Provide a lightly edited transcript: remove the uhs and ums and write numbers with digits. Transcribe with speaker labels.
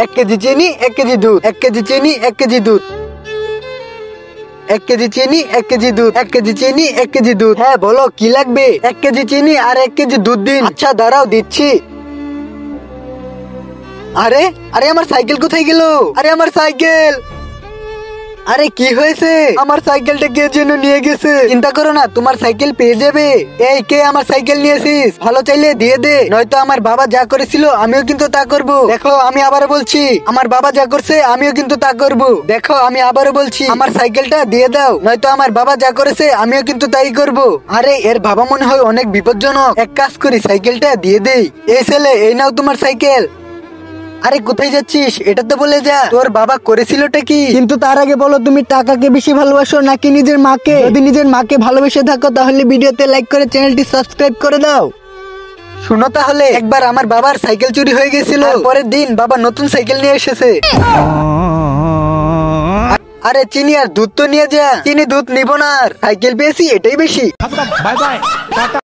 Speaker 1: 1 KG চিনি 1 KG দুধ, 1 KG চিনি 1 কেজি দুধ, 1 কেজি চিনি 1 কেজি দুধ, 1 কেজি চিনি 1 কেজি দুধ। হ্যাঁ বলো কি লাগবে? 1 কেজি চিনি আর 1 কেজি দুধ দিন। আচ্ছা দাঁড়াও দিচ্ছি। আরে আরে আমার সাইকেল কোথায় গেল? আরে আমার সাইকেল, আরে কি হয়েছে? আমার সাইকেলটা কে যেন নিয়ে গেছে। চিন্তা করো না, তোমার সাইকেল পেয়ে যাবে। এই কে আমার সাইকেল নিয়েছিস? ভালো চাইলে দিয়ে দে, নয়তো আমার বাবা যা করেছিল আমিও কিন্তু তা করব। দেখো আমি আবারও বলছি, আমার বাবা যা করছে আমিও কিন্তু তা করব। দেখো আমি আবারও বলছি, আমার সাইকেলটা দিয়ে দাও, নয়তো আমার বাবা যা করেছে আমিও কিন্তু তাই করব। আরে এর বাবা মনে হয় অনেক বিপজ্জনক। এক কাজ করি, সাইকেলটা দিয়ে দেই। এই ছেলে, এই নাও তোমার সাইকেল। আরে কোথায় যাচ্ছিস? এটা তো বলে যা, তোর বাবা করেছিলটা কি? কিন্তু তার আগে বলো, তুমি টাকাকে বেশি ভালোবাসো নাকি নিজের মাকে? যদি নিজের মাকে ভালোবেসে থাকো তাহলে ভিডিওতে লাইক করে চ্যানেলটি সাবস্ক্রাইব করে দাও। শুনো তাহলে, একবার আমার বাবার সাইকেল চুরি হয়ে গেছিল, পরের দিন বাবা নতুন সাইকেল নিয়ে এসেছে। আরে চিনি আর দুধ তো নিয়ে যা। চিনি দুধ নিব না, আর সাইকেল পেয়েছি এটাই বেশি।
Speaker 2: Bye bye.